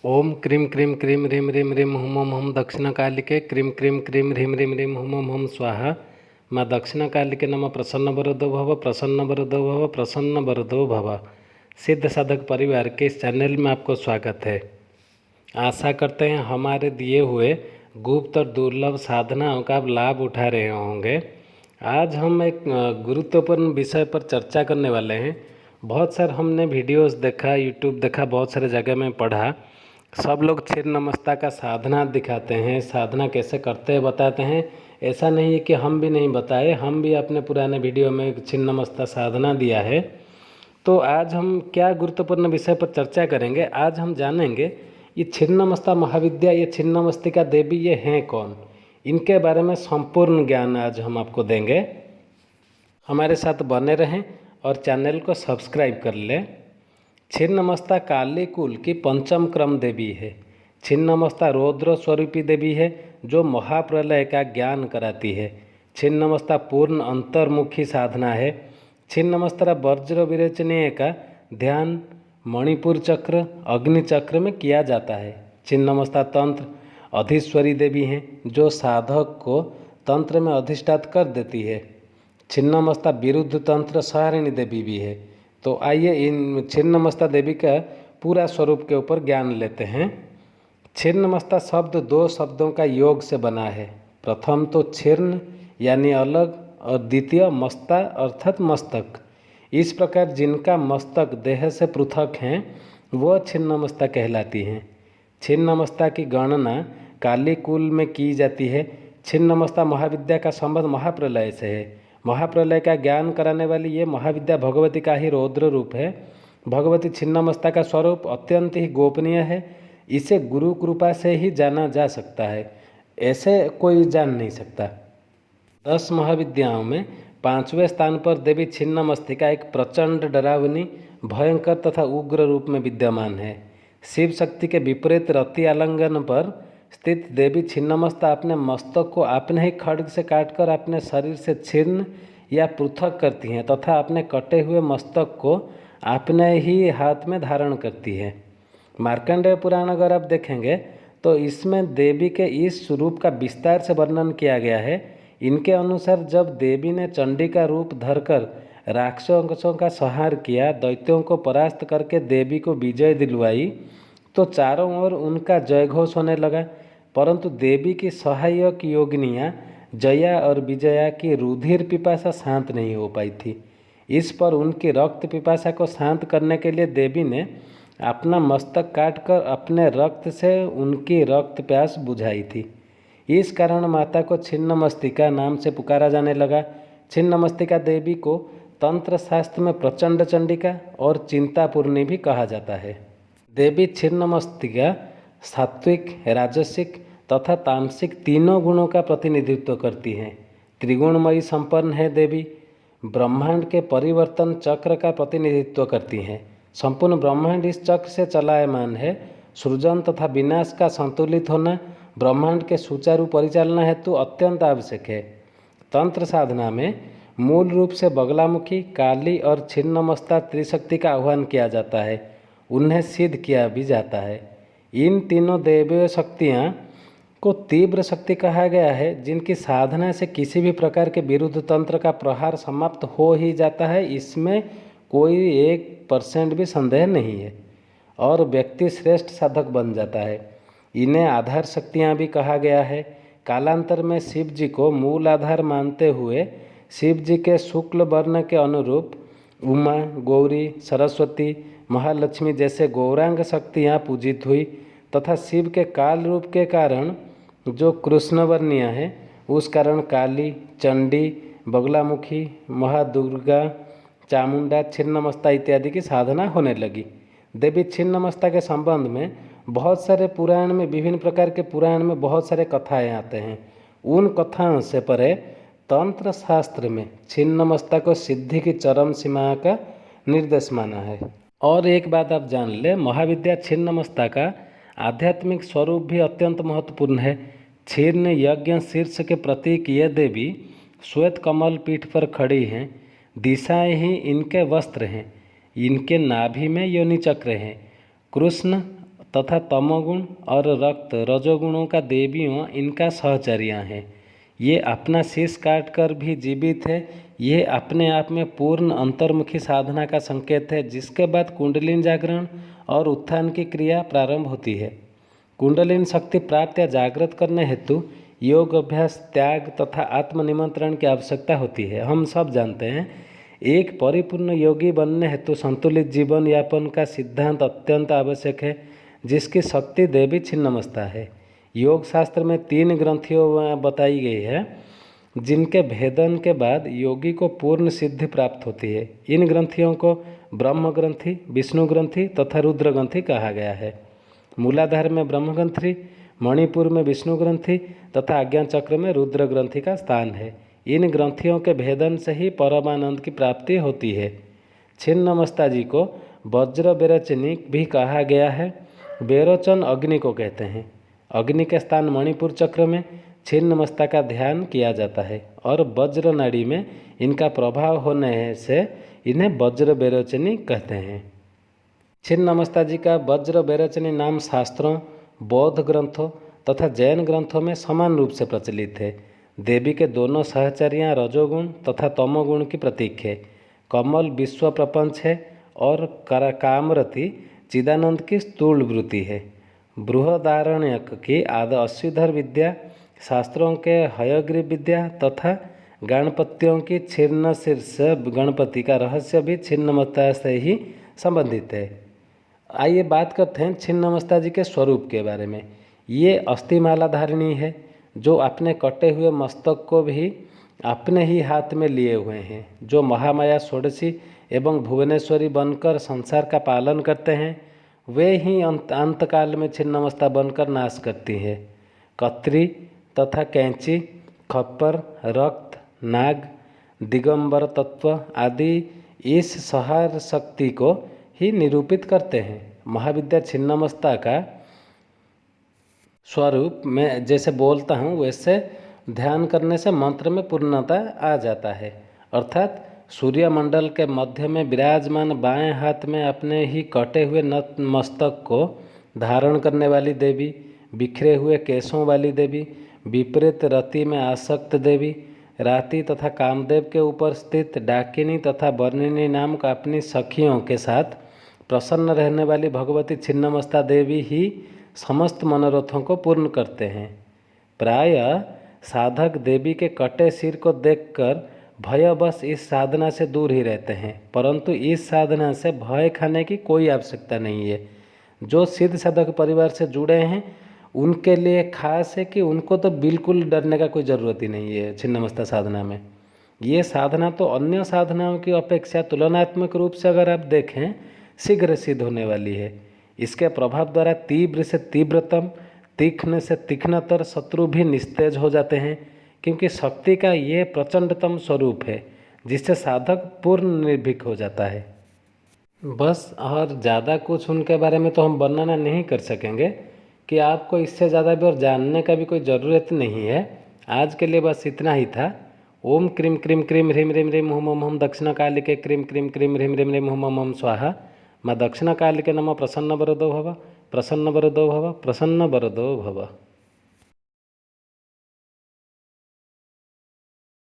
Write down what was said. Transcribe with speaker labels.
Speaker 1: ओम क्रीं क्रीं क्रीं ह्रीं ह्रीं ह्रीं हुम हुम दक्षिणकालिके क्रीं क्रीं क्रीं ह्रीं ह्रीं ह्रीं हुम हुम स्वाहा। माँ दक्षिणकालिके नमः। प्रसन्न वरदो भव, प्रसन्न वरदो भव, प्रसन्न वरदो भव। सिद्ध साधक परिवार के इस चैनल में आपको स्वागत है। आशा करते हैं हमारे दिए हुए गुप्त और दुर्लभ साधनाओं का आप लाभ उठा रहे होंगे। आज हम एक गुरुत्वपूर्ण विषय पर चर्चा करने वाले हैं। बहुत सारे हमने वीडियोस देखा, यूट्यूब देखा, बहुत सारे जगह में पढ़ा। सब लोग छिन्न नमस्ता का साधना दिखाते हैं, साधना कैसे करते हैं बताते हैं। ऐसा नहीं है कि हम भी नहीं बताए, हम भी अपने पुराने वीडियो में छिन्न नमस्ता साधना दिया है। तो आज हम क्या गुरुत्वपूर्ण विषय पर चर्चा करेंगे। आज हम जानेंगे ये छिन्नमस्ता महाविद्या, ये छिन्नमस्तिका देवी ये हैं कौन, इनके बारे में संपूर्ण ज्ञान आज हम आपको देंगे। हमारे साथ बने रहें और चैनल को सब्सक्राइब कर लें। छिन्नमस्ता काली कुल की पंचम क्रम देवी है। छिन्नमस्ता रौद्र स्वरूपी देवी है जो महाप्रलय का ज्ञान कराती है। छिन्नमस्ता पूर्ण अंतर्मुखी साधना है। छिन्नमस्ता वज्र विरेचनीय का ध्यान मणिपुर चक्र, अग्नि चक्र में किया जाता है। छिन्नमस्ता तंत्र अधीश्वरी देवी हैं जो साधक को तंत्र में अधिष्ठात कर देती है। छिन्नमस्ता विरुद्ध तंत्र सहारिणी देवी भी है। तो आइए इन छिन्नमस्ता देवी का पूरा स्वरूप के ऊपर ज्ञान लेते हैं। छिन्नमस्ता शब्द दो शब्दों का योग से बना है। प्रथम तो छिन्न यानी अलग और द्वितीय मस्ता अर्थात मस्तक। इस प्रकार जिनका मस्तक देह से पृथक हैं वह छिन्नमस्ता कहलाती हैं। छिन्नमस्ता की गणना काली कुल में की जाती है। छिन्नमस्ता महाविद्या का संबंध महाप्रलय से है। महाप्रलय का ज्ञान कराने वाली ये महाविद्या भगवती का ही रौद्र रूप है। भगवती छिन्नमस्ता का स्वरूप अत्यंत ही गोपनीय है। इसे गुरु कृपा से ही जाना जा सकता है, ऐसे कोई जान नहीं सकता। 10 महाविद्याओं में 5वें स्थान पर देवी छिन्नमस्तिका एक प्रचंड डरावनी, भयंकर तथा उग्र रूप में विद्यमान है। शिव शक्ति के विपरीत रति आलिंगन पर स्थित देवी छिन्नमस्ता अपने मस्तक को अपने ही खड्ग से काटकर अपने शरीर से छिन्न या पृथक करती हैं तथा अपने कटे हुए मस्तक को अपने ही हाथ में धारण करती है। मार्कंडेय पुराण अगर आप देखेंगे तो इसमें देवी के इस रूप का विस्तार से वर्णन किया गया है। इनके अनुसार जब देवी ने चंडी का रूप धरकर राक्षसों का संहार किया, दैत्यों को परास्त करके देवी को विजय दिलवाई, तो चारों ओर उनका जयघोष होने लगा। परंतु देवी की सहायक योगिनियाँ जया और विजया की रुधिर पिपासा शांत नहीं हो पाई थी। इस पर उनकी रक्त पिपासा को शांत करने के लिए देवी ने अपना मस्तक काटकर अपने रक्त से उनकी रक्त प्यास बुझाई थी। इस कारण माता को छिन्नमस्तिका नाम से पुकारा जाने लगा। छिन्नमस्तिका देवी को तंत्र शास्त्र में प्रचंड चंडिका और चिंतापूर्णी भी कहा जाता है। देवी छिन्नमस्तिका सात्विक, राजसिक तथा तामसिक तीनों गुणों का प्रतिनिधित्व करती हैं। त्रिगुणमयी संपन्न है देवी। ब्रह्मांड के परिवर्तन चक्र का प्रतिनिधित्व करती हैं। संपूर्ण ब्रह्मांड इस चक्र से चलायमान है। सृजन तथा विनाश का संतुलित होना ब्रह्मांड के सुचारू परिचालना हेतु अत्यंत आवश्यक है। तंत्र साधना में मूल रूप से बगलामुखी, काली और छिन्नमस्ता त्रिशक्ति का आह्वान किया जाता है। उन्हें सिद्ध किया भी जाता है। इन तीनों दैवीय शक्तियाँ को तीव्र शक्ति कहा गया है, जिनकी साधना से किसी भी प्रकार के विरुद्ध तंत्र का प्रहार समाप्त हो ही जाता है। इसमें कोई 1% भी संदेह नहीं है और व्यक्ति श्रेष्ठ साधक बन जाता है। इन्हें आधार शक्तियाँ भी कहा गया है। कालांतर में शिव जी को मूल आधार मानते हुए शिव जी के शुक्ल वर्ण के अनुरूप उमा, गौरी, सरस्वती, महालक्ष्मी जैसे गौरांग शक्तियाँ पूजित हुई तथा शिव के काल रूप के कारण जो कृष्णवर्णीय है उस कारण काली, चंडी, बगलामुखी, महादुर्गा, चामुंडा, छिन्नमस्ता इत्यादि की साधना होने लगी। देवी छिन्नमस्ता के संबंध में बहुत सारे पुराण में, विभिन्न प्रकार के पुराण में बहुत सारे कथाएँ आते हैं। उन कथाओं से परे तंत्र शास्त्र में छिन्नमस्ता को सिद्धि की चरम सीमा का निर्देश माना है। और एक बात आप जान ले, महाविद्या छिन्नमस्ता का आध्यात्मिक स्वरूप भी अत्यंत महत्वपूर्ण है। छिन्न यज्ञ शीर्ष के प्रतीक ये देवी श्वेत कमल पीठ पर खड़ी हैं। दिशाएं ही इनके वस्त्र हैं। इनके नाभि में योनि चक्र हैं। कृष्ण तथा तमोगुण और रक्त रजोगुणों का देवियों इनका सहचर्या हैं। ये अपना शीश काट कर भी जीवित है। ये अपने आप में पूर्ण अंतर्मुखी साधना का संकेत है, जिसके बाद कुंडलिनी जागरण और उत्थान की क्रिया प्रारंभ होती है। कुंडलिनी शक्ति प्राप्त या जागृत करने हेतु योग अभ्यास, त्याग तथा आत्मनिमंत्रण की आवश्यकता होती है। हम सब जानते हैं, एक परिपूर्ण योगी बनने हेतु संतुलित जीवन यापन का सिद्धांत अत्यंत आवश्यक है, जिसकी शक्ति देवी छिन्नमस्ता है। योग शास्त्र में 3 ग्रंथियों बताई गई है, जिनके भेदन के बाद योगी को पूर्ण सिद्धि प्राप्त होती है। इन ग्रंथियों को ब्रह्म ग्रंथि, विष्णु ग्रंथि तथा रुद्र ग्रंथि कहा गया है। मूलाधार में ब्रह्म ग्रंथि, मणिपुर में विष्णु ग्रंथि तथा आज्ञा चक्र में रुद्र ग्रंथि का स्थान है। इन ग्रंथियों के भेदन से ही परमानंद की प्राप्ति होती है। छिन्नमस्ता जी को वज्र बेरचनी भी कहा गया है। बेरोचन अग्नि को कहते हैं। अग्नि के स्थान मणिपुर चक्र में छिन्नमस्ता का ध्यान किया जाता है और वज्र नाड़ी में इनका प्रभाव होने से इन्हें वज्र बेरोचनी कहते हैं। छिन्नमस्ता जी का वज्र बेरोचनी नाम शास्त्रों, बौद्ध ग्रंथों तथा जैन ग्रंथों में समान रूप से प्रचलित है। देवी के दोनों सहचर्या रजोगुण तथा तमोगुण की प्रतीक है। कमल विश्व प्रपंच है और कामरति चिदानंद की स्थूल वृत्ति है। बृहदारण्यक की अश्वधर विद्या, शास्त्रों के हयग्रीव विद्या तथा गणपतियों की छिन्न शीर्ष गणपति का रहस्य भी छिन्नमस्ता से ही संबंधित है। आइए बात करते हैं छिन्नमस्ता जी के स्वरूप के बारे में। ये अस्थिमाला धारिणी है, जो अपने कटे हुए मस्तक को भी अपने ही हाथ में लिए हुए हैं, जो महामाया षोडशी एवं भुवनेश्वरी बनकर संसार का पालन करते हैं। वे ही अंतकाल में छिन्नमस्ता बनकर नाश करती हैं। कत्री तथा कैंची, खप्पर, रक्त, नाग, दिगंबर तत्व आदि इस संहार शक्ति को ही निरूपित करते हैं। महाविद्या छिन्नमस्ता का स्वरूप मैं जैसे बोलता हूँ, वैसे ध्यान करने से मंत्र में पूर्णता आ जाता है। अर्थात सूर्यमंडल के मध्य में विराजमान बाएं हाथ में अपने ही कटे हुए मस्तक को धारण करने वाली देवी, बिखरे हुए केशों वाली देवी, विपरीत रति में आसक्त देवी, राति तथा कामदेव के ऊपर स्थित डाकिनी तथा बर्णिनी नामक अपनी सखियों के साथ प्रसन्न रहने वाली भगवती छिन्नमस्ता देवी ही समस्त मनोरथों को पूर्ण करते हैं। प्राय साधक देवी के कटे सिर को देखकर भयवश इस साधना से दूर ही रहते हैं, परंतु इस साधना से भय खाने की कोई आवश्यकता नहीं है। जो सिद्ध साधक परिवार से जुड़े हैं उनके लिए खास है कि उनको तो बिल्कुल डरने का कोई ज़रूरत ही नहीं है। छिन्नमस्ता साधना में ये साधना तो अन्य साधनाओं की अपेक्षा तुलनात्मक रूप से अगर आप देखें शीघ्र सिद्ध होने वाली है। इसके प्रभाव द्वारा तीव्र से तीव्रतम, तीक्ष्ण से तीक्ष्णतर शत्रु भी निस्तेज हो जाते हैं, क्योंकि शक्ति का ये प्रचंडतम स्वरूप है जिससे साधक पूर्ण निर्भीक हो जाता है। बस और ज़्यादा कुछ उनके बारे में तो हम वर्णना नहीं कर सकेंगे कि आपको इससे ज़्यादा भी और जानने का भी कोई ज़रूरत नहीं है। आज के लिए बस इतना ही था। ओम क्रीम क्रीम क्रीम ह्रीम ह्रीम ह्रीम हुम हुम हुम दक्षिणकालिके क्रीम क्रीम क्रीम ह्रीम ह्रीम ह्रीम हुम हुम स्वाहा। माँ दक्षिणकालिके नमः प्रसन्न वरदो भव, प्रसन्न वरदो भव, प्रसन्न वरदो भव।